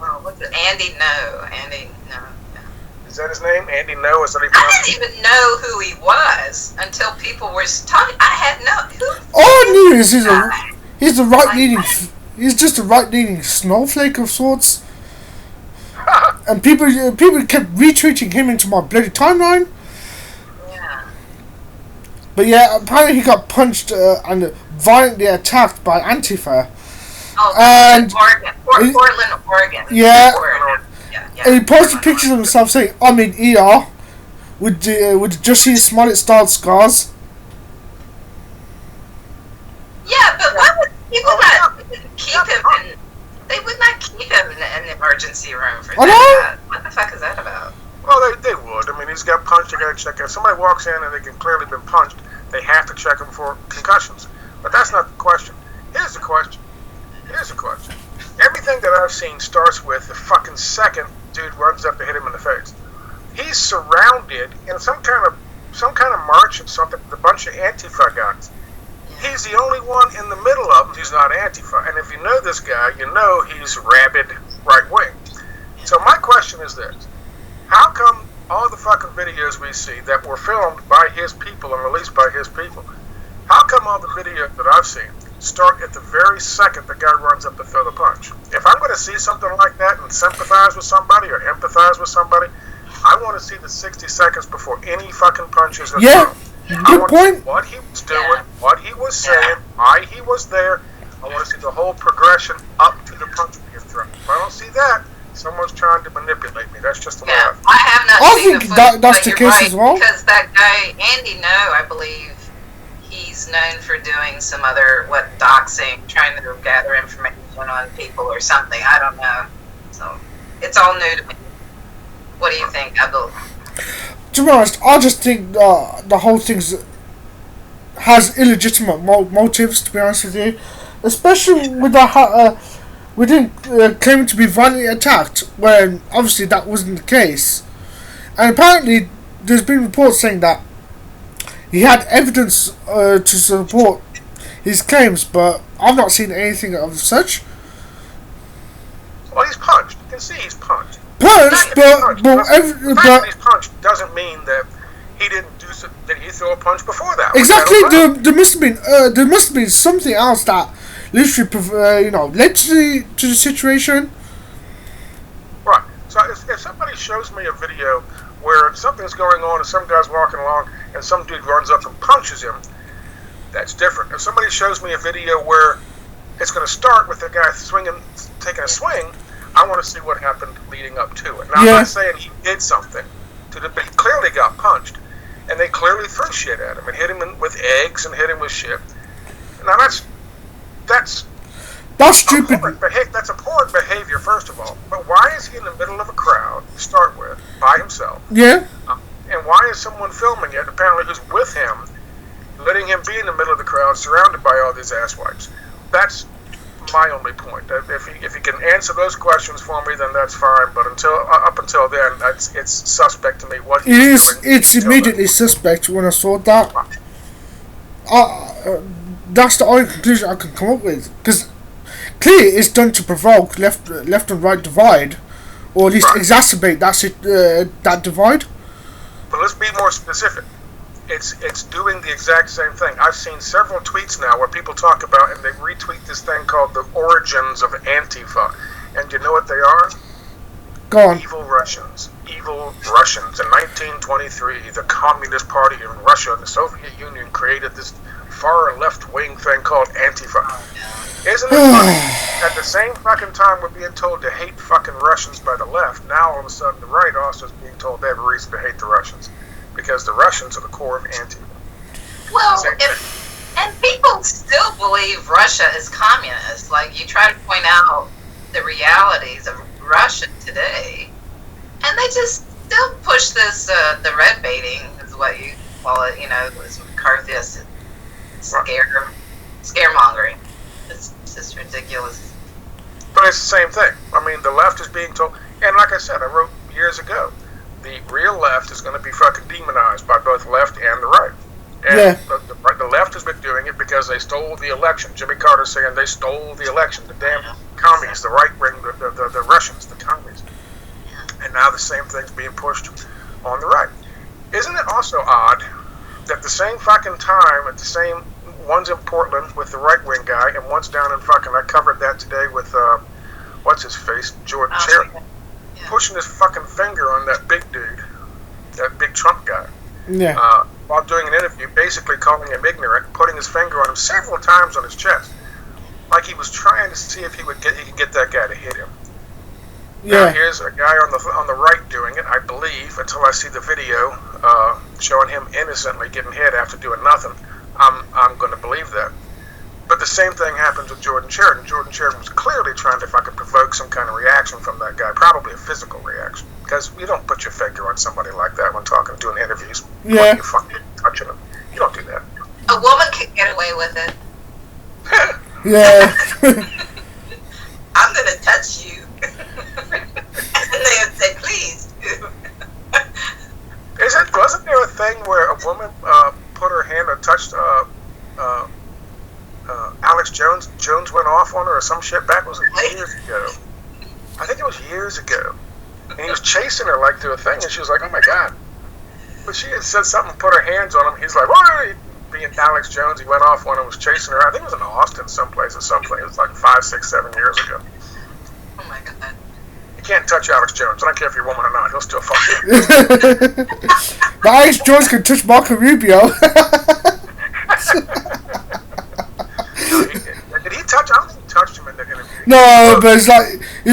Oh, what's it? Andy No. Andy No. Is that his name? Andy No? Is that even? I didn't even know who he was until people were talking. I had no. All I knew is he's the right-leaning. He's just a right-leaning snowflake of sorts. And people kept retweeting him into my bloody timeline. Yeah. But yeah, apparently he got punched and violently attacked by Antifa. Oh, and Oregon. Portland, Oregon. Yeah. Yeah. And he posted pictures of himself saying, "I'm in ER," with Jussie Smollett-style scars. Yeah, but why would people not keep him in? They would not keep him in an emergency room for that. What the fuck is that about? Well, they would. I mean, he's got punched. They got to check him. If somebody walks in and they can clearly been punched, they have to check him for concussions. But that's not the question. Here's the question. Everything that I've seen starts with the fucking second dude runs up to hit him in the face. He's surrounded in some kind of march or something with a bunch of Antifa guys. He's the only one in the middle of them who's not Antifa. And if you know this guy, you know he's rabid right wing. So my question is this: how come all the fucking videos we see that were filmed by his people and released by his people, how come all the videos that I've seen start at the very second the guy runs up to throw the punch? If I'm going to see something like that and sympathize with somebody or empathize with somebody, I want to see the 60 seconds before any fucking punches are thrown. I want to see what he was doing, what he was saying, why he was there. I want to see the whole progression up to the punch being thrown. If I don't see that, someone's trying to manipulate me. That's just the way I feel. I have not seen the footage, that's the case as well. Because that guy, Andy No, I believe, he's known for doing some other, doxing, trying to gather information on people or something. I don't know. So, it's all new to me. What do you think, Abdul? To be honest, I just think the whole thing has illegitimate motives, to be honest with you. Especially with him claiming to be violently attacked, when obviously that wasn't the case. And apparently, there's been reports saying that he had evidence to support his claims, but I've not seen anything of such. Well, he's punched. You can see he's punched. But he's punched doesn't mean that he didn't do so, that he threw a punch before that. Exactly. There must have been something else that literally led to the situation. Right. So if somebody shows me a video where something's going on and some guy's walking along and some dude runs up and punches him, that's different. If somebody shows me a video where it's going to start with the guy taking a swing, I want to see what happened leading up to it. Now, I'm not saying he did something, but he clearly got punched, and they clearly threw shit at him and hit him with eggs and hit him with shit. Now that's stupid. That's abhorrent behavior, first of all. But why is he in the middle of a crowd to start with by himself? Yeah. And why is someone filming it, apparently who's with him, letting him be in the middle of the crowd, surrounded by all these asswipes? That's my only point. If you can answer those questions for me, then that's fine. But up until then, it's suspect to me what he's doing. It's immediately suspect when I saw that. That's the only conclusion I can come up with, because clearly it's done to provoke left and right divide, or at least exacerbate that divide. But let's be more specific. It's doing the exact same thing. I've seen several tweets now where people talk about, and they retweet this thing called the origins of Antifa. And you know what they are? Go on. Evil Russians. Evil Russians. In 1923, the Communist Party in Russia and the Soviet Union created this far left-wing thing called Antifa. Isn't it funny? At the same fucking time we're being told to hate fucking Russians by the left, now all of a sudden the right also is being told they have a reason to hate the Russians. Because the Russians are the core of Antifa. Well, and people still believe Russia is communist. Like, you try to point out the realities of Russia today, and they just still push this, the red baiting is what you call it, this McCarthyist scaremongering. It's just ridiculous. But it's the same thing. I mean, the left is being told, and like I said, I wrote years ago, the real left is going to be fucking demonized by both left and the right. And the left has been doing it because they stole the election. Jimmy Carter saying they stole the election. The damn commies, the right wing, the Russians, the now the same thing's being pushed on the right. Isn't it also odd that the same fucking time, at the same, one's in Portland with the right-wing guy, and one's down in fucking, I covered that today with, what's his face, Jordan Cherry, pushing his fucking finger on that big dude, that big Trump guy. Yeah. While doing an interview, basically calling him ignorant, putting his finger on him several times on his chest, like he was trying to see if he could get that guy to hit him. Yeah. Now here's a guy on the right doing it, I believe, until I see the video showing him innocently getting hit after doing nothing. I'm going to believe that. But the same thing happens with Jordan Sheridan. Jordan Sheridan was clearly trying to fucking provoke some kind of reaction from that guy, probably a physical reaction, because you don't put your finger on somebody like that when doing interviews. Yeah. You're fucking touching them. You don't do that. A woman could get away with it. Yeah. I'm going to touch you. And they would say, please do. Wasn't there a thing where a woman put her hand or touched Alex Jones? Jones went off on her or some shit back? Was it years ago? I think it was years ago. And he was chasing her like through a thing, and she was like, "Oh my god!" But she had said something, put her hands on him. He's like, "What?" Being Alex Jones, he went off on her, was chasing her. I think it was in Austin, someplace or something. It was like 5, 6, 7 years ago. Oh my god. You can't touch Alex Jones. I don't care if you're a woman or not. He'll still fuck you. But Alex Jones can touch Marco Rubio. Did he touch? I don't think he touched him in the interview. No, but he's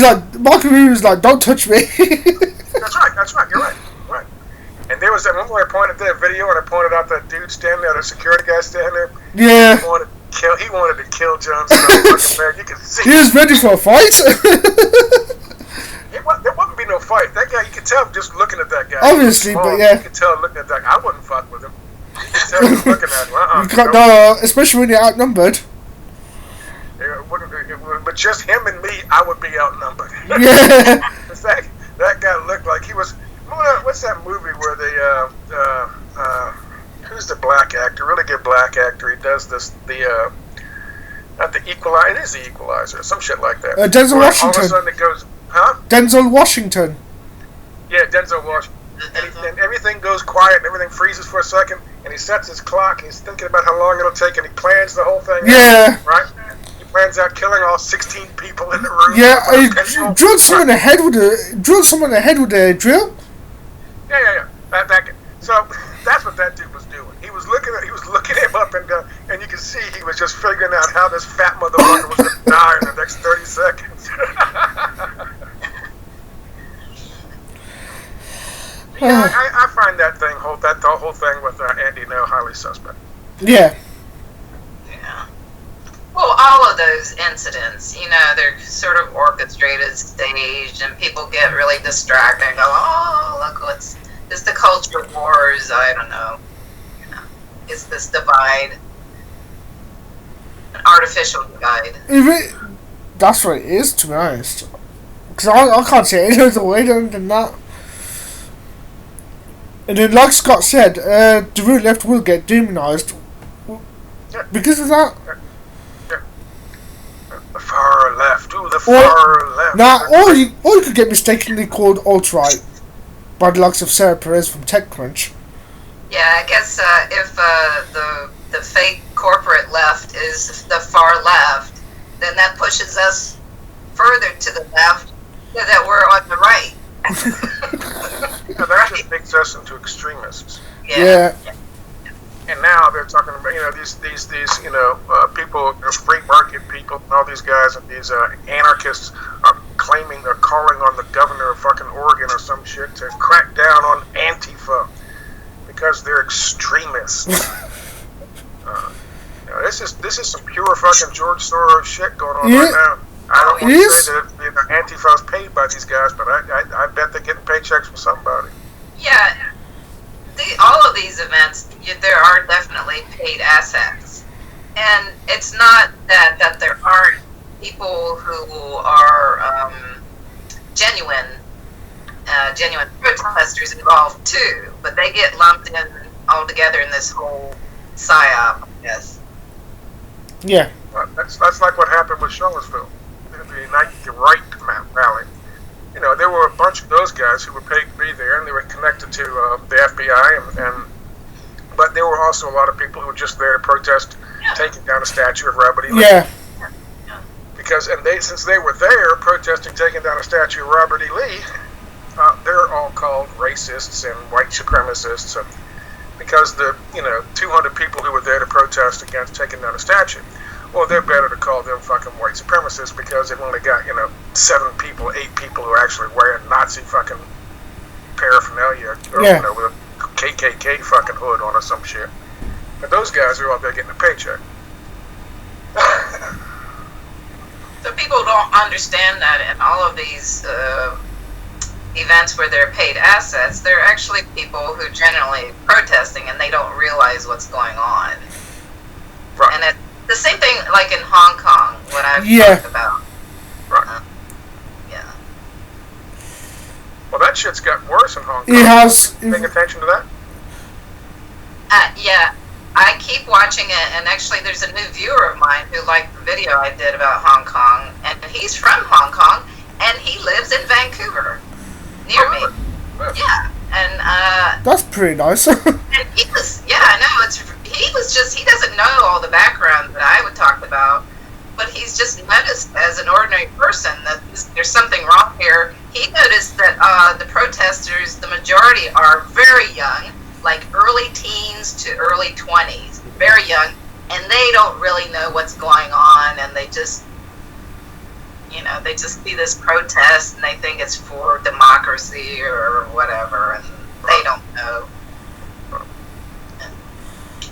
like Marco Rubio's like, don't touch me. That's right. You're right. And there was that, remember I pointed that video and I pointed out that dude standing there, the security guy standing there? Yeah. He wanted to kill Jones so fucking bad. You could see. He was ready for a fight. There wouldn't be no fight. That guy, you could tell just looking at that guy. Obviously, but yeah. You could tell looking at that guy. I wouldn't fuck with him. You could tell just looking at him. You can't, no, especially when you're outnumbered. But just him and me, I would be outnumbered. Yeah. that guy looked like he was. What's that movie where who's the black actor? Really good black actor. He does this. Not the Equalizer. It is the Equalizer. Some shit like that. Denzel Washington. All of a sudden it goes, huh? Denzel Washington. Yeah, Denzel Washington. And everything goes quiet and everything freezes for a second, and he sets his clock and he's thinking about how long it'll take, and he plans the whole thing. Yeah. Out, right. He plans out killing all 16 people in the room. Yeah, he drilled someone in the head with a drill. Yeah. So that's what that dude was doing. He was looking him up and down, and you can see he was just figuring out how this fat motherfucker was going to die in the next 30 seconds. Yeah, I find that whole thing with Andy No highly suspect. Yeah. Well, all of those incidents, they're sort of orchestrated, staged, and people get really distracted and go, "Oh, look, it's the culture wars." I don't know. It's this divide, an artificial divide. That's what it is, to be honest. Because I can't say any other way than that. And then, like Scott said, the real left will get demonized because of that. The far left, the far left. Now, or you could get mistakenly called alt-right by the likes of Sarah Perez from TechCrunch. Yeah, I guess if the fake corporate left is the far left, then that pushes us further to the left so that we're on the right. That just makes us into extremists. Yeah. And now they're talking about, these people, free market people, and all these guys and these anarchists are calling on the governor of fucking Oregon or some shit to crack down on Antifa because they're extremists. This is some pure fucking George Soros shit going on right now. I don't want to say that Antifa's paid by these guys, but I bet they're getting paychecks from somebody. Yeah. All of these events, there are definitely paid assets. And it's not that there aren't people who are genuine protesters involved too, but they get lumped in all together in this whole psyop, I guess. Yeah. That's like what happened with Charlottesville, the right rally. There were a bunch bunch of those guys who were paid to be there, and they were connected to the FBI, but there were also a lot of people who were just there to protest taking down a statue of Robert E. Lee. Yeah. Because since they were there protesting taking down a statue of Robert E. Lee, they're all called racists and white supremacists, because the 200 people who were there to protest against taking down a statue, well, they're better to call them fucking white supremacists because they've only got 7 people, 8 people who are actually wearing Nazi fucking paraphernalia, or with a KKK fucking hood on or some shit. But those guys are all there getting a paycheck. So people don't understand that in all of these events where they're paid assets, they're actually people who generally protesting and they don't realize what's going on. Right. And it's the same thing like in Hong Kong, what I've talked about. Right. Yeah. Well, that shit's got worse in Hong Kong. It has. Paying attention to that? Yeah. I keep watching it, and actually there's a new viewer of mine who liked the video I did about Hong Kong, and he's from Hong Kong, and he lives in Vancouver, near me. Nice. Yeah, and that's pretty nice. and he was, I know, he doesn't know all the background that I would talk about, but he's just noticed as an ordinary person that there's something wrong here. He noticed that the protesters, the majority are very young, like early teens to early 20s, very young, and they don't really know what's going on, and they just see this protest and they think it's for democracy or whatever, and they don't know.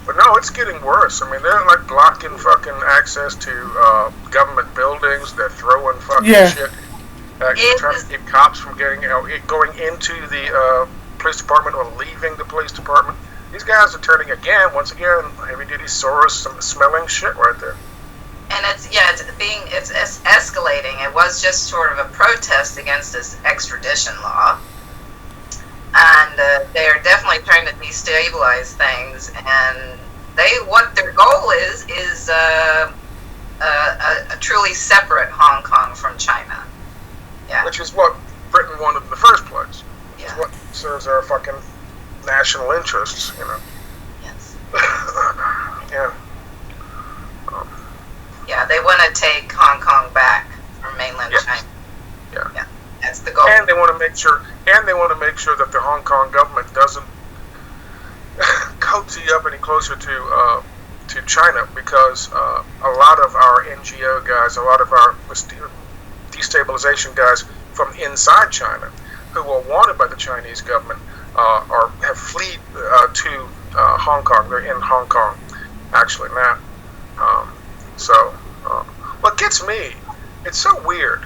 But no, it's getting worse. I mean, they're like blocking fucking access to government buildings. They're throwing fucking shit. Trying to keep cops from going into the police department or leaving the police department. These guys are turning once again, heavy-duty Soros smelling shit right there. And it's escalating. It was just sort of a protest against this extradition law, and they're definitely trying to destabilize things. And what their goal is a truly separate Hong Kong from China. Yeah, which is what Britain wanted in the first place. Yeah. It's what serves our fucking national interests, Yes. Yeah. Yeah, they want to take Hong Kong back from mainland China. Yeah. That's the goal. And they want to make sure that the Hong Kong government doesn't cozy up any closer to China, because a lot of our NGO guys, a lot of our destabilization guys from inside China, who were wanted by the Chinese government, have fled to Hong Kong. They're in Hong Kong actually now. So what gets me, it's so weird.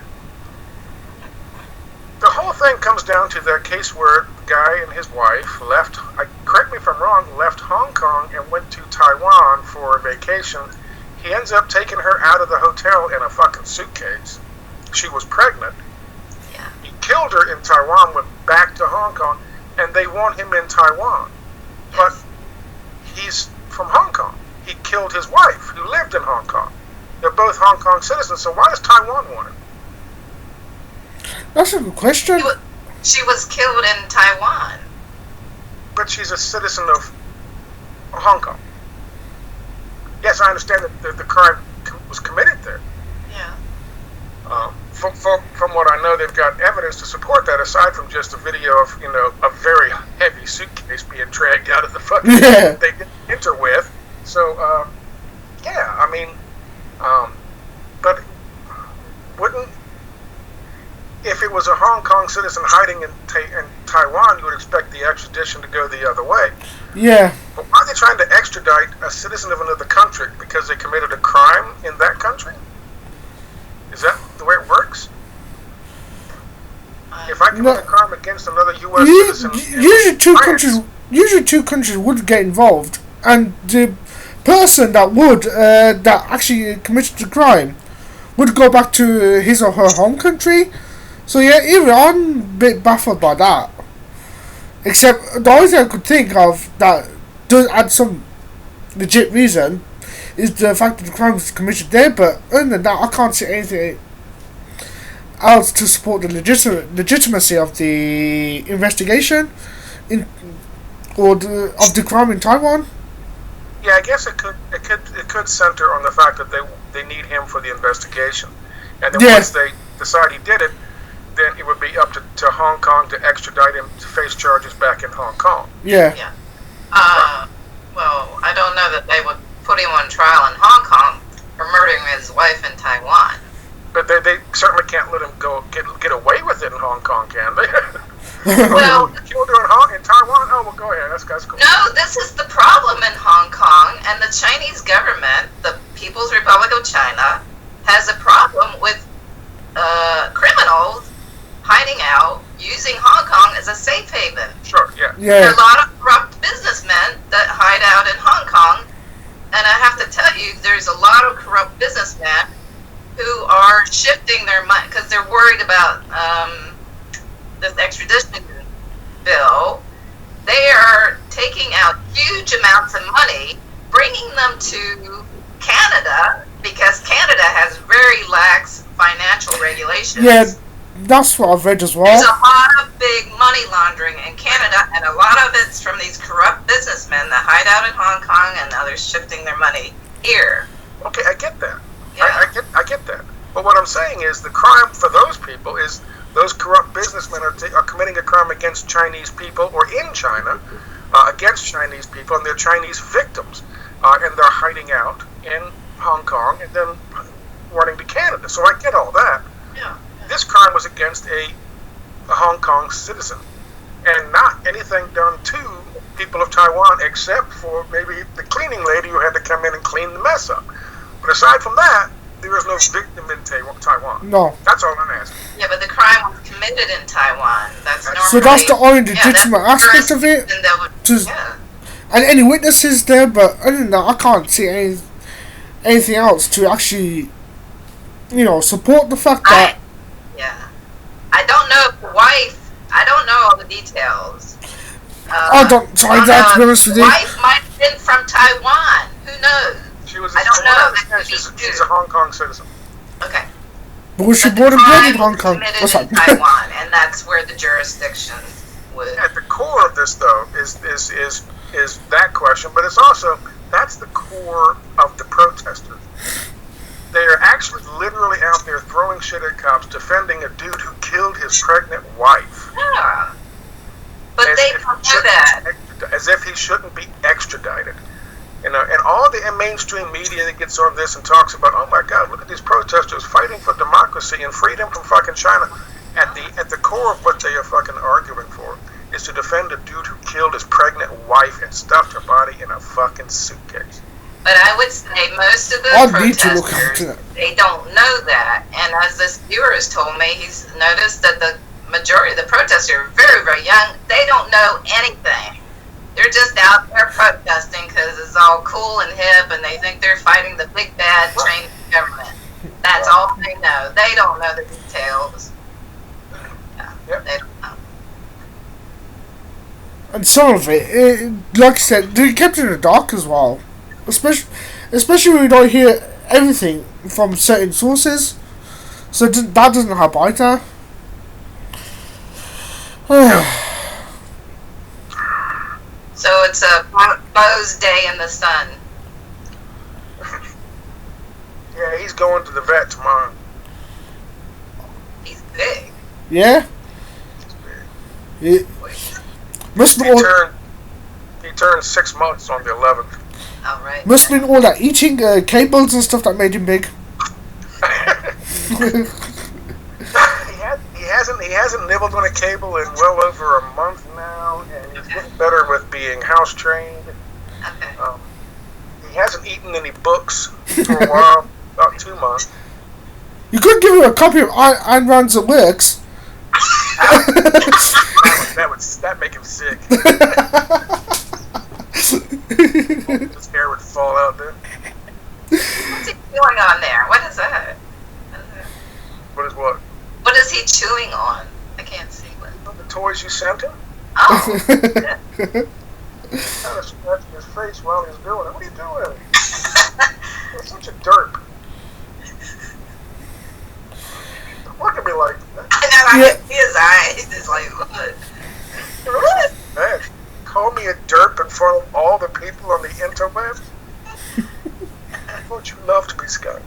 The whole thing comes down to that case where the guy and his wife left, correct me if I'm wrong, left Hong Kong and went to Taiwan for a vacation. He ends up taking her out of the hotel in a fucking suitcase. She was pregnant. Yeah. He killed her in Taiwan, went back to Hong Kong, and they want him in Taiwan. But he's from Hong Kong. He killed his wife, who lived in Hong Kong. They're both Hong Kong citizens, so why does Taiwan want him? That's a good question. She was killed in Taiwan. But she's a citizen of Hong Kong. Yes, I understand that the crime was committed there. Yeah. From what I know, they've got evidence to support that, aside from just a video of, a very heavy suitcase being dragged out of the fucking they didn't enter with. So, but wouldn't, if it was a Hong Kong citizen hiding in Taiwan, you would expect the extradition to go the other way. Yeah. But why are they trying to extradite a citizen of another country? Because they committed a crime in that country? Is that the way it works? If I commit a crime against another U.S. citizen, usually two countries would get involved, and the person that actually committed the crime would go back to his or her home country. So yeah, even I'm a bit baffled by that. Except the only thing I could think of that does add some legit reason is the fact that the crime was committed there. But other than that, I can't see anything out to support the legitimacy of the investigation in of the crime in Taiwan. Yeah, I guess it could center on the fact that they need him for the investigation, and then once they decide he did it, then it would be up to Hong Kong to extradite him to face charges back in Hong Kong. Yeah. Yeah. Well, I don't know that they would put him on trial in Hong Kong for murdering his wife in Taiwan. But they certainly can't let him get away with it in Hong Kong, can they? Well, killed her in Taiwan. Oh, well, go ahead. That's cool. No, this is the problem in Hong Kong, and the Chinese government, the People's Republic of China, has a problem with criminals hiding out using Hong Kong as a safe haven. Sure, yeah. There are a lot of corrupt businessmen that hide out in Hong Kong, and I have to tell you, there's a lot of corrupt businessmen who are shifting their money because they're worried about this extradition bill. They are taking out huge amounts of money, bringing them to Canada because Canada has very lax financial regulations. Yeah, that's what I've read as well. There's a lot of big money laundering in Canada, and a lot of it's from these corrupt businessmen that hide out in Hong Kong, and others shifting their money here. Okay, I get that. Yeah. I get that. But what I'm saying is the crime for those people is those corrupt businessmen are committing a crime against Chinese people or in China against Chinese people, and they're Chinese victims, and they're hiding out in Hong Kong and then running to Canada. So I get all that. Yeah. This crime was against a Hong Kong citizen, and not anything done to people of Taiwan except for maybe the cleaning lady who had to come in and clean the mess up. But aside from that, there is no victim in Taiwan. No. That's all I'm asking. Yeah, but the crime was committed in Taiwan. That's normally, So that's the only legitimate aspect of it. And any witnesses there, but other than that, I can't see anything else to actually, support the fact that. I don't know if the wife. I don't know all the details. I don't try that, to be honest with you. The wife might have been from Taiwan. Who knows? I don't know. She's a Hong Kong citizen. Okay. But was she born and bred in Hong Kong? What's that? Taiwan, and that's where the jurisdiction would. At the core of this, though, is that question, but it's also that's the core of the protesters. They are actually literally out there throwing shit at cops, defending a dude who killed his pregnant wife. Yeah. But they don't do that. As if he shouldn't be extradited. And all the mainstream media that gets on this and talks about, oh my God, look at these protesters fighting for democracy and freedom from fucking China. At the core of what they are fucking arguing for is to defend a dude who killed his pregnant wife and stuffed her body in a fucking suitcase. But I would say most of the protesters, they don't know that. And as this viewer has told me, he's noticed that the majority of the protesters are very, very young. They don't know anything. They're just out there protesting because it's all cool and hip, and they think they're fighting the big bad Chinese government. That's all they know. They don't know the details. Yeah, they don't know. And some of it, like I said, they kept it in the dark as well. Especially when we don't hear everything from certain sources. So that doesn't help either. So it's a Bo's day in the sun. Yeah, he's going to the vet tomorrow. He's big. Yeah? He turned 6 months on the 11th. All right. Must have been all that eating cables and stuff that made him big. He hasn't nibbled on a cable in well over a month now, and he's getting better with being house trained. Okay. He hasn't eaten any books for a while, about 2 months. You could give him a copy of Ayn Rand's It Works. That make him sick. His hair would fall out there. What's he chewing on there? What is that? What is what? What is he chewing on? I can't see what. The toys you sent him? Oh. Yeah. Kind of scratching his face while he's doing it. What are you doing? You're such a derp. look at me like that. I know, I can see his eyes. It's like, what? What? Man, call me a derp in front of all the people on the interwebs? I thought you loved me, Scott.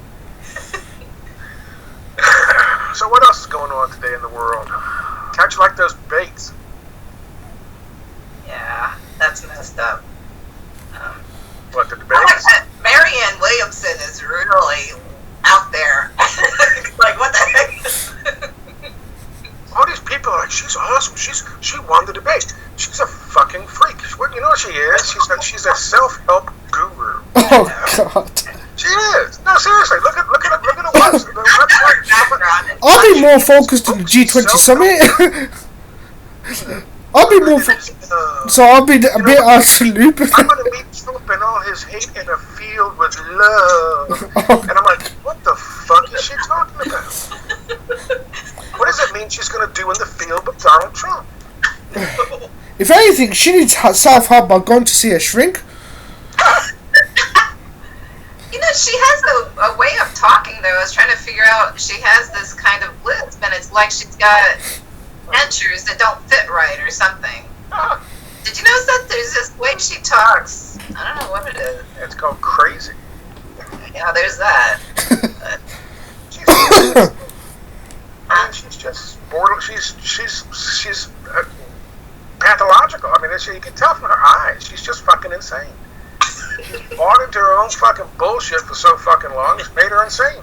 So what else is going on today in the world? How'd you like those baits? Yeah, that's messed up. What, the I debates? like that Marianne Williamson is really out there. Like, what the heck? All these people are like, she's awesome. She won the debate. She's a fucking freak. You know what she is? She's a self-help guru. Oh God. She is. No, seriously. Look at the website. I'll be more focused on the G20 summit. I'll be more. So I'll be a bit absolute. I'm gonna meet Trump and all his hate in a field with love. And I'm like, what the fuck is she talking about? What does it mean she's gonna do in the field with Donald Trump? If anything, she needs self-help by going to see a shrink. You know, she has a way of talking, though. I was trying to figure out, she has this kind of lisp, and it's like she's got dentures that don't fit right or something. Did you notice that there's this way she talks? I don't know what it is. It's called crazy. Yeah, there's that. She's just borderline. She's pathological. I mean, you can tell from her eyes. She's just fucking insane. She's bought into her own fucking bullshit for so fucking long. It's made her insane.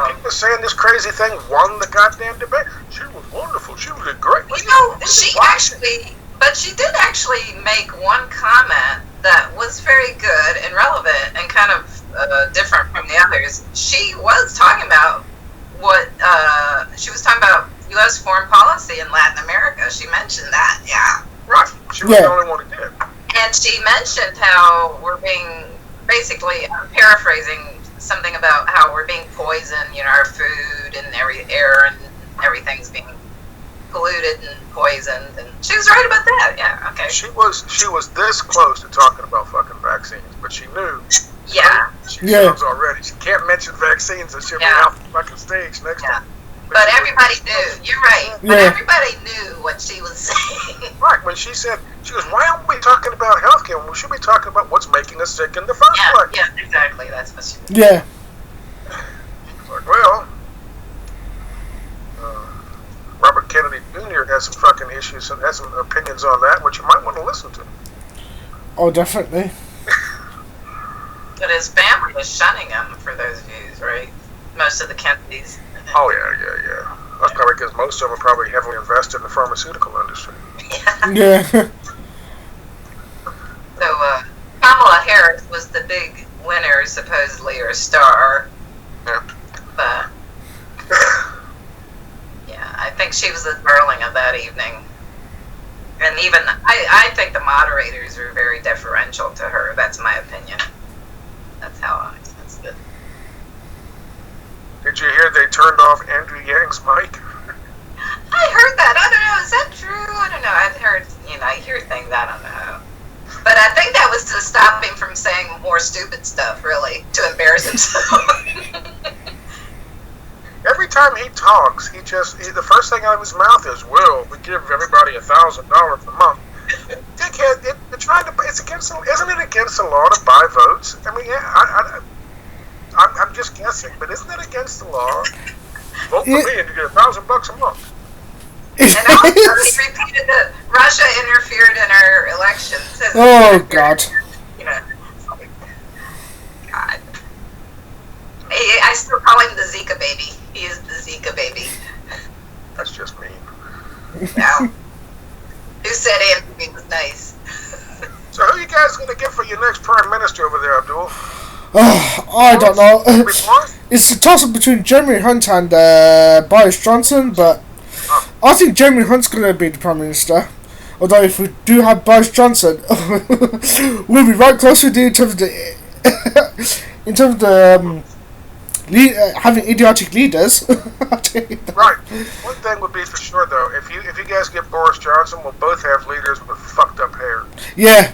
People saying this crazy thing won the goddamn debate. She was wonderful. She did great. You know, she did actually make one comment that was very good and relevant and kind of different from the others. She was talking about U.S. foreign policy in Latin America. She mentioned that, yeah. Right. She was the only one who did. And she mentioned how we're being, basically, I'm paraphrasing, something about how we're being poisoned, our food and air and everything's being polluted and poisoned, and she was right about that. Yeah, okay. She was this close to talking about fucking vaccines, but she knew. Yeah. She knows already. She can't mention vaccines and she'll be out the fucking stage next time. But everybody knew. You're right. But everybody knew what she was saying. Right. When she said, why aren't we talking about healthcare when we should be talking about what's making us sick in the first place? Yeah, exactly. That's what she did. Yeah. It's like, well, Robert Kennedy Jr. has some fucking issues and has some opinions on that, which you might want to listen to. Oh, definitely. But his family was shunning him for those views, right? Most of the Kennedys. Oh, yeah. That's probably because most of them are probably heavily invested in the pharmaceutical industry. Yeah. So, Kamala Harris was the big winner, supposedly, or star. Yeah. But, yeah, I think she was the darling of that evening. And even, I think the moderators were very deferential to her. That's my opinion. That's good. Did you hear they turned off Andrew Yang's mic? I heard that. I don't know. Is that true? I don't know. I've heard, I hear things. I don't know. But I think that was to stop him from saying more stupid stuff, really, to embarrass himself. Every time he talks, the first thing out of his mouth is, well, we give everybody $1,000 a month. Dickhead, isn't it against the law to buy votes? I mean, I'm just guessing, but isn't it against the law? Vote for me and you get $1,000 a month. And also, he repeated that Russia interfered in our elections. Oh, God. God. I still call him the Zika baby. He is the Zika baby. That's just mean. Wow. Who said Andrew was nice? So who you guys going to get for your next prime minister over there, Abdul? I don't know. It's a toss-up between Jeremy Hunt and Boris Johnson, but I think Jeremy Hunt's going to be the Prime Minister. Although if we do have Boris Johnson, we'll be right close with you in terms of the having idiotic leaders. Right. One thing would be for sure, though, if you guys get Boris Johnson, we'll both have leaders with fucked up hair. Yeah.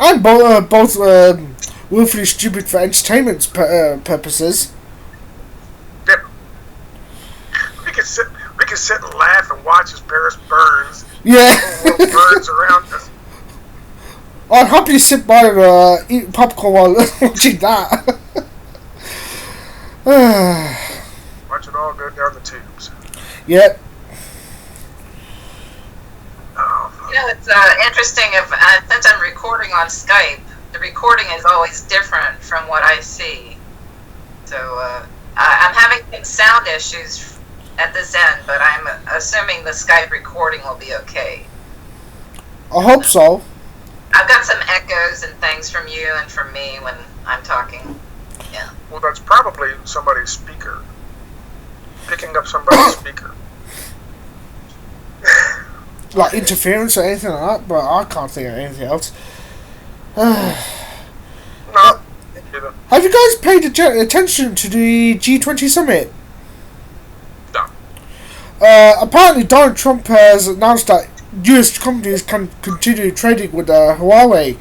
And both willfully stupid for entertainment purposes. Yeah. We can sit and laugh and watch as Paris burns. Yeah. The whole world burns around us. I'd happily sit by and eat popcorn while watching that. Watch it all go down the tubes. Yep. It's interesting if since I'm recording on Skype, the recording is always different from what I see. So I'm having some sound issues at this end, but I'm assuming the Skype recording will be okay. I hope so. I've got some echoes and things from you and from me when I'm talking. Yeah. Well, that's probably somebody's speaker. Picking up somebody's speaker. Like interference or anything like that, but I can't think of anything else. No. Have you guys paid attention to the G20 summit? No. Apparently Donald Trump has announced that US companies can continue trading with Huawei,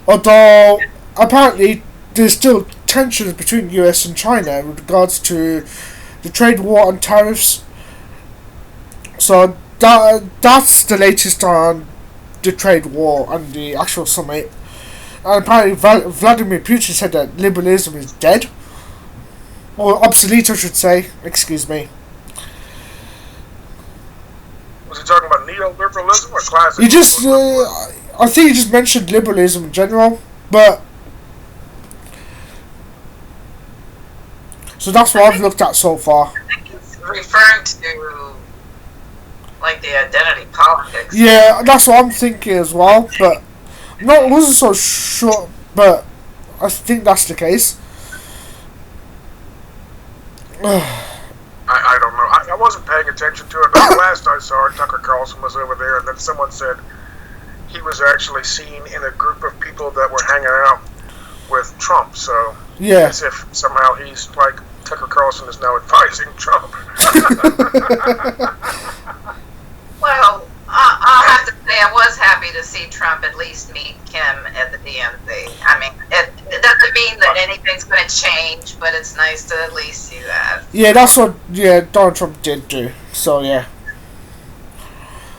although apparently there's still tensions between US and China with regards to the trade war and tariffs. So that's the latest on the trade war and the actual summit. And apparently Vladimir Putin said that liberalism is dead. Or obsolete, I should say. Excuse me. Was he talking about neoliberalism or classic? He just, I think he just mentioned liberalism in general, but... So that's what I've looked at so far. I think it's referring to, like, the identity politics. Yeah, that's what I'm thinking as well, but... I wasn't so sure, but I think that's the case. I don't know. I wasn't paying attention to it. But the last I saw, Tucker Carlson was over there, and then someone said he was actually seen in a group of people that were hanging out with Trump. So, yeah. As if somehow he's like, Tucker Carlson is now advising Trump. Well, I'll have to say I was happy to see Trump at least meet Kim at the DNC. I mean, it doesn't mean that anything's going to change, but it's nice to at least see that. Yeah, that's what Donald Trump did do. So, yeah.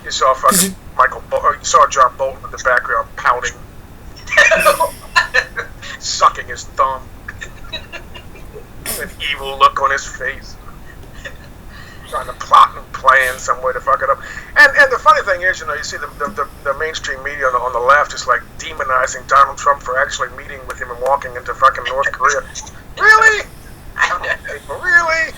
You saw fucking you saw John Bolton in the background pouting, sucking his thumb, an evil look on his face. Trying to plot and plan some way to fuck it up. And the funny thing is, you see the mainstream media on the left is like demonizing Donald Trump for actually meeting with him and walking into fucking North Korea. Really? Really?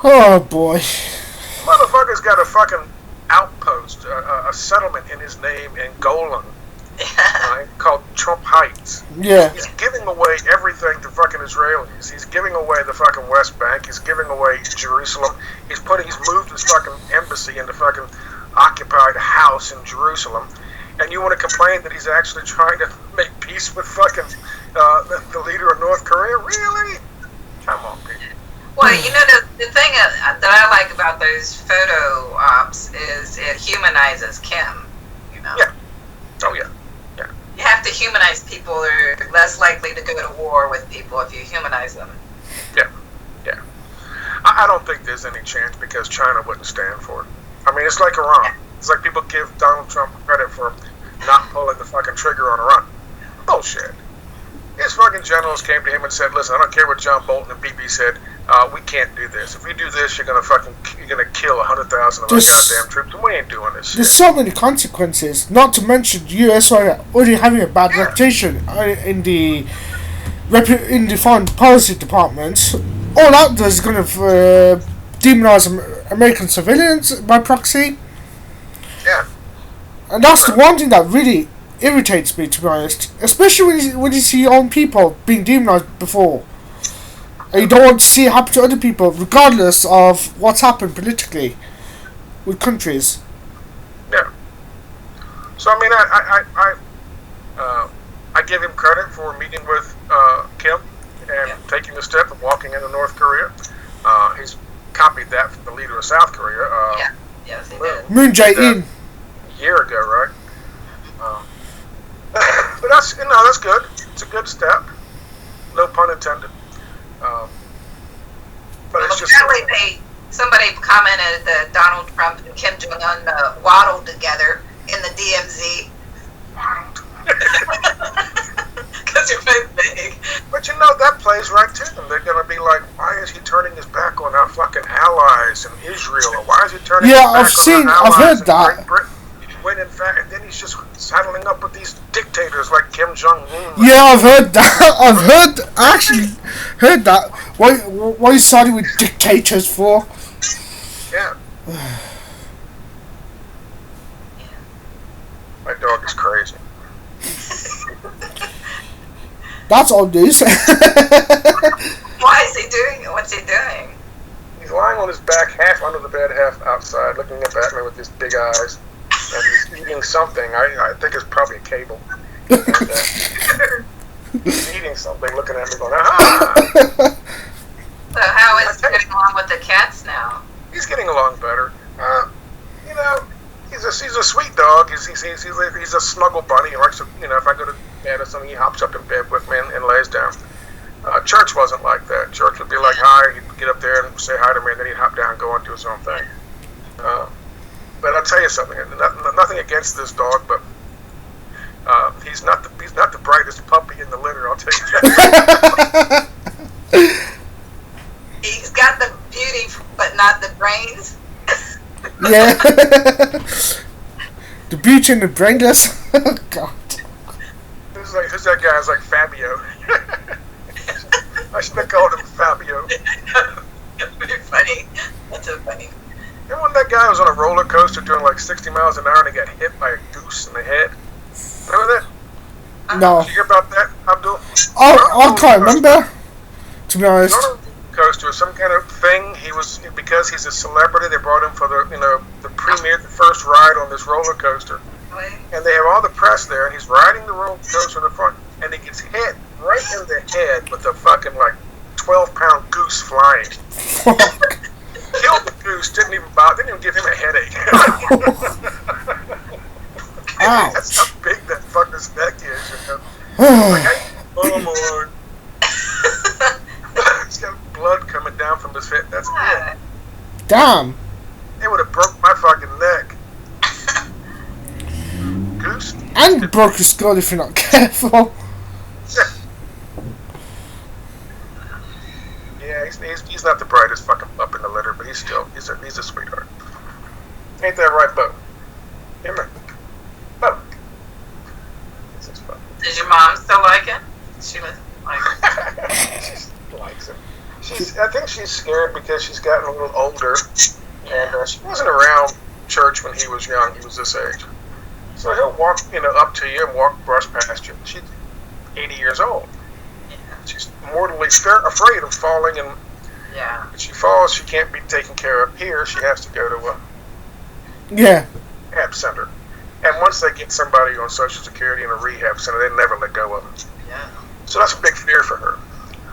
Oh boy. Motherfucker's got a fucking outpost, a settlement in his name in Golan, right, called Trump Heights. Yeah. He's giving away everything to fucking Israelis. He's giving away the fucking West Bank. He's giving away Jerusalem. He's moved his fucking embassy into fucking occupied house in Jerusalem. And you want to complain that he's actually trying to make peace with fucking the leader of North Korea? Really? Come on, people. Well, the thing that I like about those photo ops is it humanizes Kim. Yeah. Oh yeah. You have to humanize people. They're less likely to go to war with people if you humanize them. Yeah. I don't think there's any chance because China wouldn't stand for it. I mean, it's like Iran. It's like people give Donald Trump credit for not pulling the fucking trigger on Iran. Bullshit. His fucking generals came to him and said, "Listen, I don't care what John Bolton and BB said. We can't do this. If we do this, you're gonna kill 100,000 of our goddamn troops, and we ain't doing this shit." There's so many consequences. Not to mention the US are already having a bad reputation in the foreign policy department. All that does is going to demonize American civilians by proxy. Yeah. And that's the one thing that really irritates me, to be honest. Especially when you see your own people being demonized before. And you don't want to see it happen to other people, regardless of what's happened politically with countries. Yeah. So I mean, I give him credit for meeting with Kim and taking the step of walking into North Korea. He's copied that from the leader of South Korea. Yes, he did. Moon Jae-in. A year ago, right? But that's good. It's a good step. no pun intended. But it's just apparently somebody commented that Donald Trump and Kim Jong Un waddled together in the DMZ. Because they're both big. But you know, that plays right to them. They're going to be like, why is he turning his back on our fucking allies in Israel? Or why is he turning his back on our allies I've heard in that. Great Britain? When in fact, and then he's just saddling up with these dictators like Kim Jong Un. Yeah, I've heard that. Actually heard that. Why you siding with dictators for? Yeah. My dog is crazy. That's old news. Why is he doing it? What's he doing? He's lying on his back, half under the bed, half outside, looking up at me with his big eyes. And he's eating something. I think it's probably a cable. And, he's eating something, looking at me going, ah! So how is he getting along with the cats now? He's getting along better. You know, he's a sweet dog. He's a snuggle bunny. He likes to, you know, if I go to bed or something, he hops up in bed with me and lays down. Church wasn't like that. Church would be like, hi, he'd get up there and say hi to me, and then he'd hop down and go and do his own thing. But I'll tell you something. Nothing against this dog, but he's not the brightest puppy in the litter. I'll tell you that. He's got the beauty, but not the brains. Yeah. The beauty and the brainless. God. Who's that guy? It's like Fabio. I should have called him Fabio. Very funny. That's so funny. Remember when that guy was on a roller coaster doing like 60 miles an hour and he got hit by a goose in the head? Remember that? No. Did you hear about that, Abdul? I can't remember. To be honest. On a roller coaster, some kind of thing. He was, because he's a celebrity. They brought him for the premiere, the first ride on this roller coaster, and they have all the press there. And he's riding the roller coaster in the front, and he gets hit right in the head with a fucking like 12-pound goose flying. Killed the goose. Didn't even give him a headache. Ouch. That's how big that fucker's neck is. You know? Like, oh Lord. He's got blood coming down from his head. That's it. Damn. It would have broke my fucking neck. Goose? And broke your skull if you're not careful. Yeah, he's not the brightest fucking pup in the litter, but he's a sweetheart. Ain't that right, Bo? Hear me? Bo. Does your mom still like it? She was like She likes him. I think she's scared because she's gotten a little older, and she wasn't around church when he was young. He was this age, so he'll walk, up to you and brush past you. She's 80 years old. She's mortally afraid of falling, and if she falls, she can't be taken care of here. She has to go to a rehab center. And once they get somebody on Social Security in a rehab center, they never let go of them. yeah. So that's a big fear for her.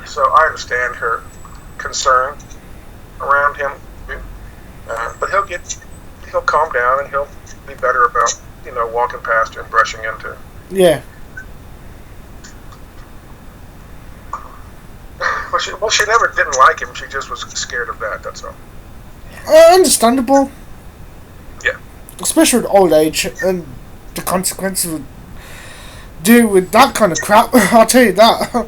So I understand her concern around him. But he'll calm down and he'll be better about, walking past her and brushing into her. Yeah. Well, she never didn't like him. She just was scared of that. That's all. Understandable. Yeah. Especially with old age and the consequences of dealing with that kind of crap. I'll tell you that.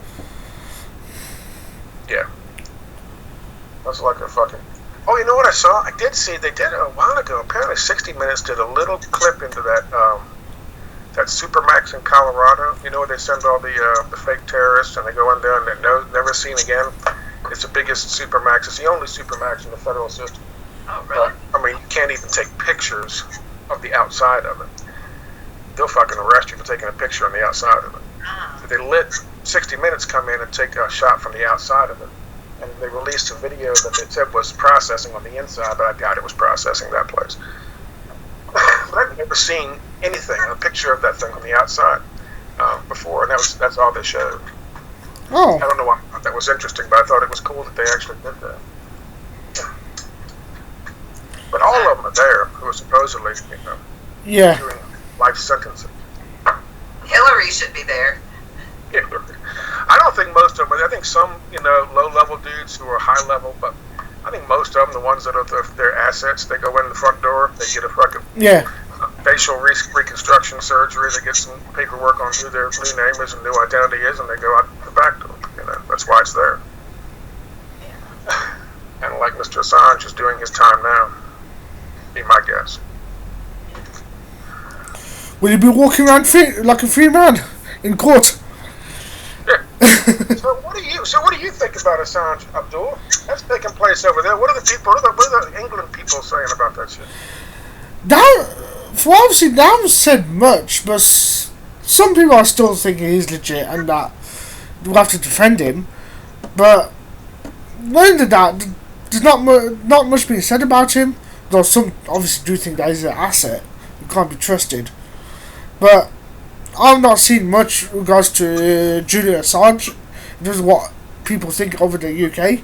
Yeah. That's like a fucking... Oh, you know what I saw? I did see, they did it a while ago. Apparently 60 Minutes did a little clip into that Supermax in Colorado. You know where they send all the fake terrorists and they go in there and they're never seen again? It's the biggest Supermax. It's the only Supermax in the federal system. Oh, really? I mean, you can't even take pictures of the outside of it. They'll fucking arrest you for taking a picture on the outside of it. Ah. They let 60 Minutes come in and take a shot from the outside of it. And they released a video that they said was processing on the inside, but I doubt it was processing that place. But I've never seen anything, a picture of that thing on the outside before, and that's all they showed. Oh. I don't know why I thought that was interesting, but I thought it was cool that they actually did that. But all of them are there who are supposedly, doing life sentences. Hillary should be there. I don't think most of them. I think some, low-level dudes who are high-level, but I think most of them, the ones that are their assets, they go in the front door, they get a fucking facial reconstruction surgery, they get some paperwork on who their new name is and new identity is, and they go out the back door. That's why it's there. And like Mr. Assange is doing his time now, be my guess. Will you be walking around like a free man in court? Yeah. So what do you think about Assange, Abdul? That's taking place over there. What are the England people saying about that shit? Obviously they haven't said much, but some people are still thinking he's legit and that we'll have to defend him. But other than that, there's not much being said about him. Though some obviously do think that he's an asset, he can't be trusted. But I've not seen much in regards to Julian Assange. This is what people think over the UK.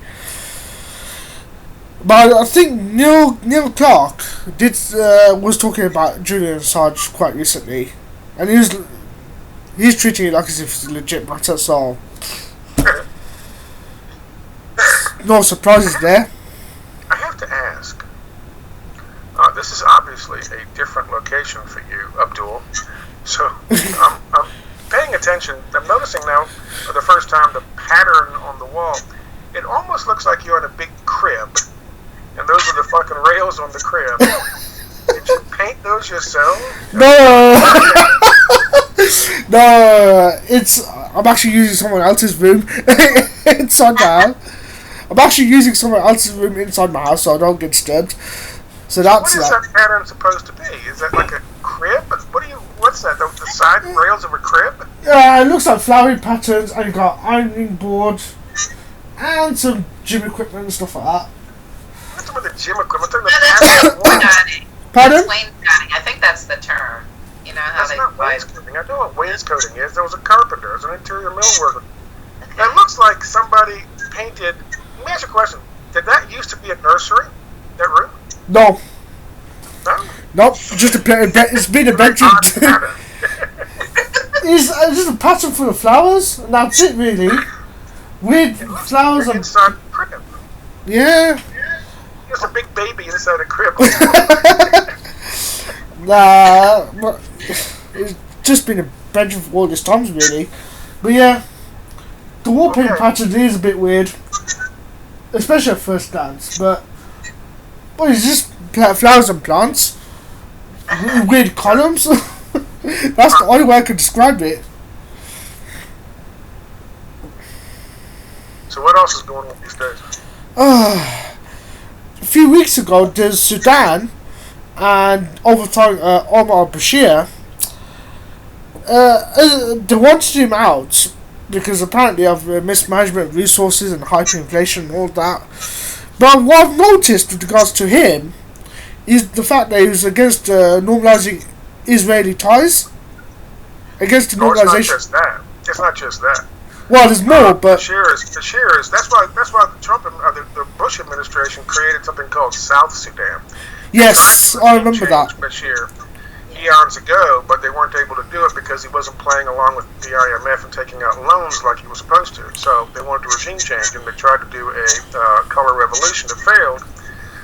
But I think Neil Clark was talking about Julian Assange quite recently, and he's treating it like as if it's a legit matter. So no surprises there. I have to ask. This is obviously a different location for you, Abdul. So I'm paying attention. I'm noticing now for the first time the pattern on the wall. It almost looks like you're in a big crib, and those are the fucking rails on the crib. Did you paint those yourself? No. No. I'm actually using someone else's room inside my house. I'm actually using someone else's room inside my house so I don't get disturbed. So that's what is that pattern supposed to be? Is that like a crib? What's that? The side rails of a crib? Yeah, it looks like flowery patterns, and you've got ironing board and some gym equipment and stuff like that. What's with the gym equipment? That's wainscoting. Pardon? That's wainscoting. I think that's the term. You know how that's not wainscoting. I know what wainscoting is. There was a carpenter. There was an interior mill worker. It looks like somebody painted. Let me ask you a question. Did that used to be a nursery? That room? No. No? Nope. Just it's been a bedroom. It's just a pattern full of flowers, and that's it really. With flowers like inside a crib. Yeah. There's a big baby inside a crib. Nah, but it's just been a bedroom for all this times really. But yeah, the wall paint pattern is a bit weird, especially at first glance. But it's just flowers and plants, weird columns. That's the only way I could describe it. So what else is going on these days? A few weeks ago, there's Sudan and overthrowing Omar al-Bashir. They wanted him out because apparently of mismanagement of resources and hyperinflation and all that. But what I've noticed with regards to him is the fact that he was against normalising Israeli ties. Against the normalisation. It's not just that. Well, there's more, but Bashir is. That's why the Bush administration created something called South Sudan. Yes, I remember that. Bashir eons ago, but they weren't able to do it because he wasn't playing along with the IMF and taking out loans like he was supposed to. So they wanted a regime change, and they tried to do a color revolution. It failed.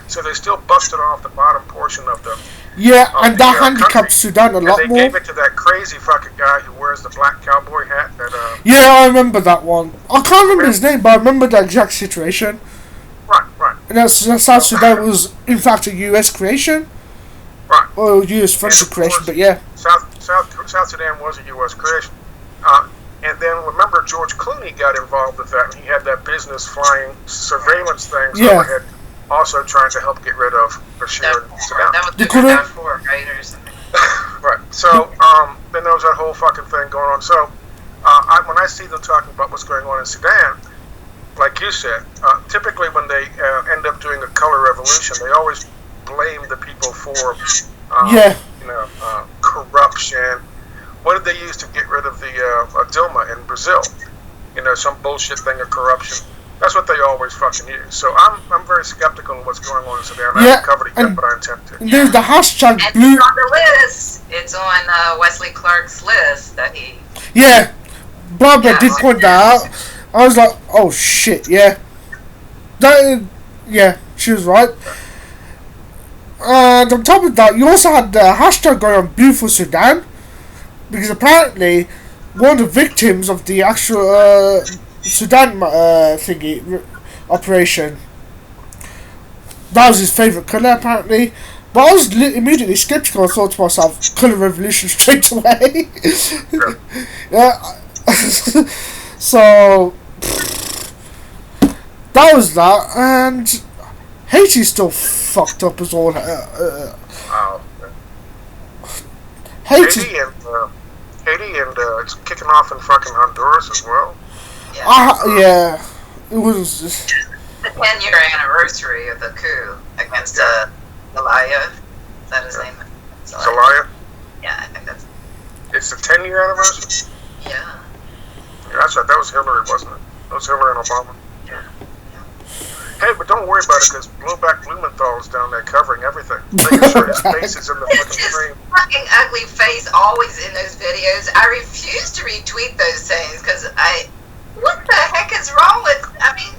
So they still busted off the bottom portion of the and that handicapped Sudan a lot more. more. They gave it to that crazy fucking guy who wears the black cowboy hat. Yeah, I remember that one. I can't remember his name, but I remember the exact situation. Right. And that South Sudan was, in fact, a US creation. Right. Or US funded creation, but yeah. South Sudan was a US creation. And then remember George Clooney got involved with that, and he had that business flying surveillance things overhead, also trying to help get rid of Bashir and Sudan. That was the Darfur, right, or something. Right. So then there was that whole fucking thing going on. So when I see them talking about what's going on in Sudan, like you said, typically when they end up doing a color revolution, they always blame the people for corruption. What did they use to get rid of the Dilma in Brazil? Some bullshit thing of corruption. That's what they always fucking use. So I'm very skeptical of what's going on in Sudan. I haven't covered it yet, but I intend to. There's the hashtag and blue. It's on the list. It's on Wesley Clark's list that he. Yeah, Barbara did point that out. I was like, oh shit, yeah. Yeah, she was right. And on top of that, you also had the hashtag going on Beautiful Sudan, because apparently one of the victims of the actual Sudan operation, that was his favourite colour apparently. But I was immediately skeptical and thought to myself, colour revolution straight away. Yeah. So that was that, and Haiti's still fucked up as all. Haiti and it's kicking off in fucking Honduras as well. Yeah, it was just the 10-year anniversary of the coup against Zelaya. Is that his name? Zelaya? Yeah, I think that's. It's the 10-year anniversary? Yeah. That's right, that was Hillary, wasn't it? That was Hillary and Obama. Yeah. Hey, but don't worry about it, because Blowback Blumenthal is down there covering everything. Making sure his face is in the fucking screen. His fucking ugly face always in those videos. I refuse to retweet those things, because what the heck is wrong with, I mean...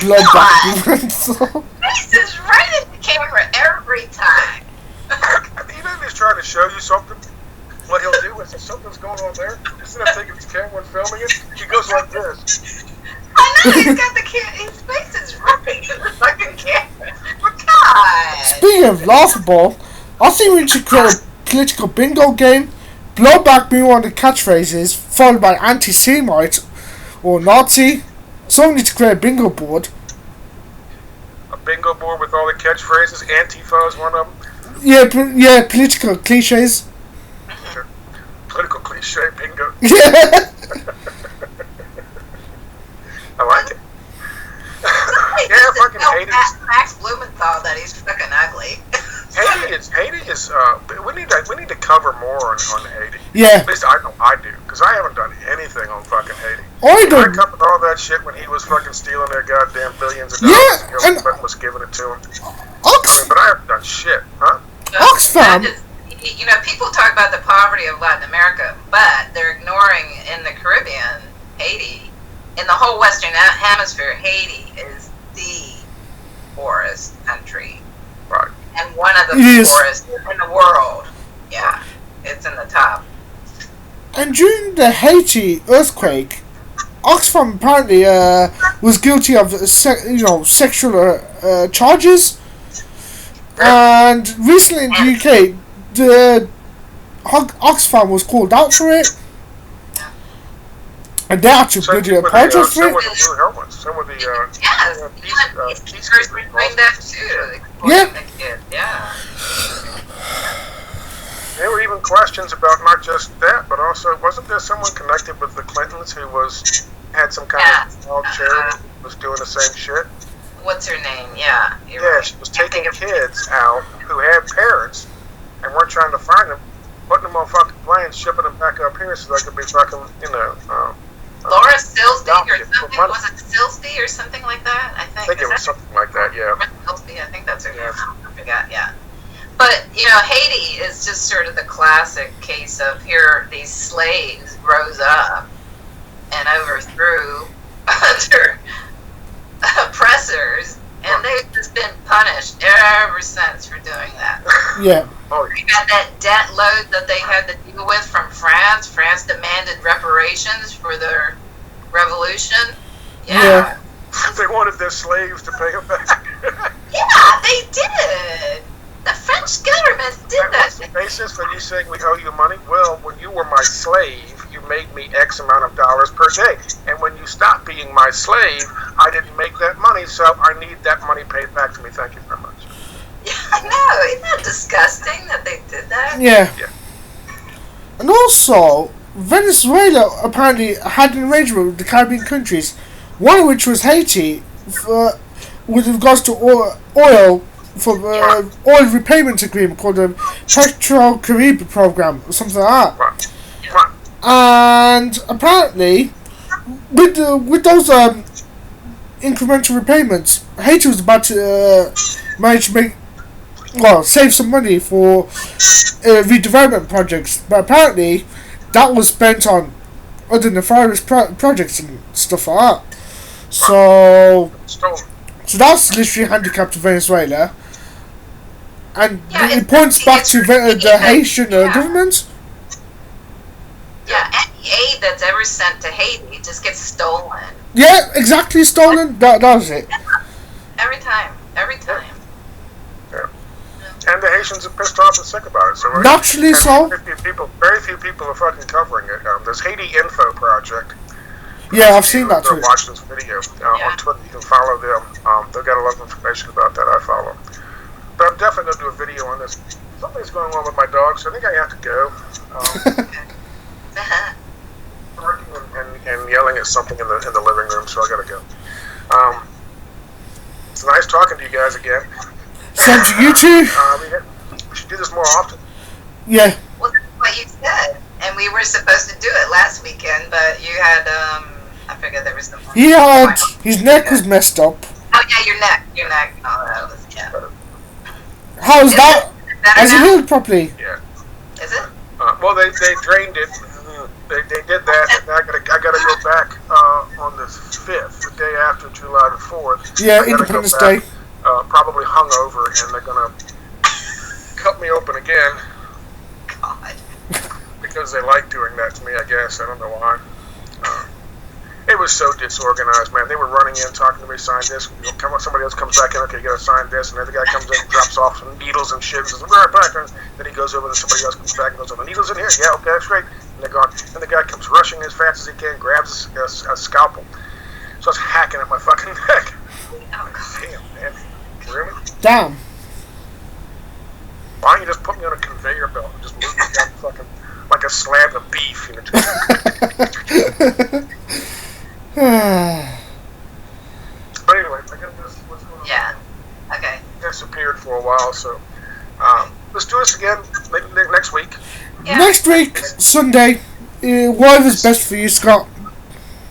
Blowback Blumenthal. Face is right in the camera every time. He doesn't just try to show you something. What he'll do is if something's going on there, instead of taking his camera and filming it, he goes like this. I know, he's got his face is right in the fucking camera. God. Speaking of laughable, I think we should create a political bingo game. Blowback being one of the catchphrases, followed by anti-Semite or Nazi. Someone needs to create a bingo board. A bingo board with all the catchphrases. Antifa is one of them. Yeah, political cliches. Political cliche bingo. Yeah. I like it. Yeah, fucking Haiti. Max Blumenthal that he's fucking ugly. Haiti is. We need to cover more on Haiti. Yeah. At least I know I do, because I haven't done anything on fucking Haiti. I covered all that shit when he was fucking stealing their goddamn billions of dollars. Yeah, and Clinton was giving it to him. Ox, But I haven't done shit, huh? Oxfam. You know, people talk about the poverty of Latin America, but they're ignoring in the Caribbean, Haiti, in the whole Western Hemisphere, Haiti is the poorest country. Right. And one of the poorest in the world. Yeah, it's in the top. And during the Haiti earthquake, Oxfam apparently was guilty of sexual charges. And recently in the UK, the Oxfam was called out for it. And they actually bloody apologized for it. Some with the Blue Helmets. Some with the Peace Corps doing that too. Yeah. There were even questions about not just that, but also wasn't there someone connected with the Clintons who had some kind of small charity was doing the same shit? What's her name? Yeah. Yeah, she was taking kids out who had parents and weren't trying to find them, putting them on fucking planes, shipping them back up here so they could be fucking, Laura Silsby or something? Was it Silsby or something like that? I think it was something like that, yeah. Silsby, I think that's her name. I forgot, yeah. But, Haiti is just sort of the classic case of here these slaves rose up and overthrew other oppressors, and they've just been punished ever since for doing that. Yeah. You had that debt load that they had to deal with from France. France demanded reparations for their revolution. Yeah. They wanted their slaves to pay them back. Yeah, they did. The French government did that. What's the basis for you saying we owe you money? Well, when you were my slave, you made me X amount of dollars per day. And when you stopped being my slave, I didn't make that money, so I need that money paid back to me. Thank you very much. Yeah, I know. Isn't that disgusting that they did that? Yeah. And also, Venezuela apparently had an arrangement with the Caribbean countries, one of which was Haiti, with regards to oil, for oil repayment agreement called the Petro-Caribe program, or something like that. Right. And apparently, with those incremental repayments, Haiti was about to manage to save some money for redevelopment projects, but apparently that was spent on other nefarious projects and stuff like that. So that's literally handicapped to Venezuela. And it points back to the Haitian government. Yeah, any aid that's ever sent to Haiti just gets stolen. Yeah, exactly, stolen. That was it. Yeah. Every time. Yeah. And the Haitians are pissed off and sick about it. So naturally so. Very few people are fucking covering it. There's Haiti Info Project. Yeah, I've seen that too. Watch this video on Twitter. You can follow them. They've got a lot of information about that. I follow. But I'm definitely going to do a video on this. Something's going on with my dog, so I think I have to go. Barking and yelling at something in the living room, so I got to go. It's nice talking to you guys again. Same to you too. We should do this more often. Yeah. Well, that's what you said, and we were supposed to do it last weekend, but you had I forget there was something. He had his neck was messed up. Oh yeah, your neck. Oh, that was How's that? Has it healed properly? Yeah. Is it? Well, they drained it. They did that, and I gotta go back on the 5th, the day after July the 4th. Yeah, Independence Day. Probably hungover, and they're gonna cut me open again. God. Because they like doing that to me, I guess. I don't know why. It was so disorganized, man. They were running in, talking to me, sign this. Somebody else comes back in, okay, you gotta sign this. And then the guy comes in, drops off some needles and shit, and says, right back. And then he goes over, and somebody else comes back and goes, oh, the needles in here? Yeah, okay, that's great. And they're gone. And the guy comes rushing as fast as he can, grabs a scalpel. So I was hacking at my fucking neck. Damn, man. Really? Damn. Why don't you just put me on a conveyor belt and just move me down fucking like a slab of beef, you know? But anyway, I got this. What's going on? Yeah. Okay. Disappeared for a while, so let's do this again maybe next week. Yeah. Next week, Sunday. Whatever's best for you, Scott.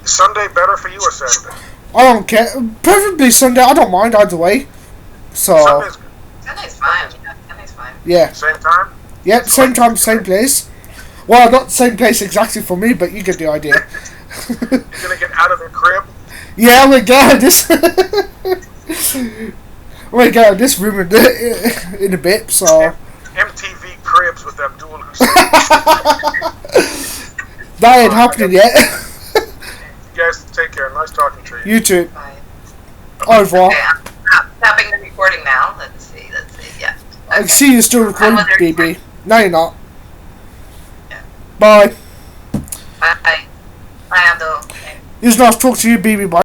Sunday better for you or Saturday? I don't care. Preferably Sunday. I don't mind either way. So. Sunday's good. Sunday's fine. Yeah, Sunday's fine. Yeah. Same time? Yep, same time, same place. Well, not the same place exactly for me, but you get the idea. You're gonna get out of the crib? Yeah, I'm gonna get out of this. I'm gonna get out of this room in a bit, so. MTV Cribs with Abdul Hussein. That ain't happening yet. You guys take care. Nice talking to you. You too. Bye. Au revoir. Okay, I'm stopping the recording now. Let's see. Yeah. I see you're still recording, BB. No, you're not. Yeah. Bye. Bye. Bye, Abdul. It's nice to talk to you, BB. Bye.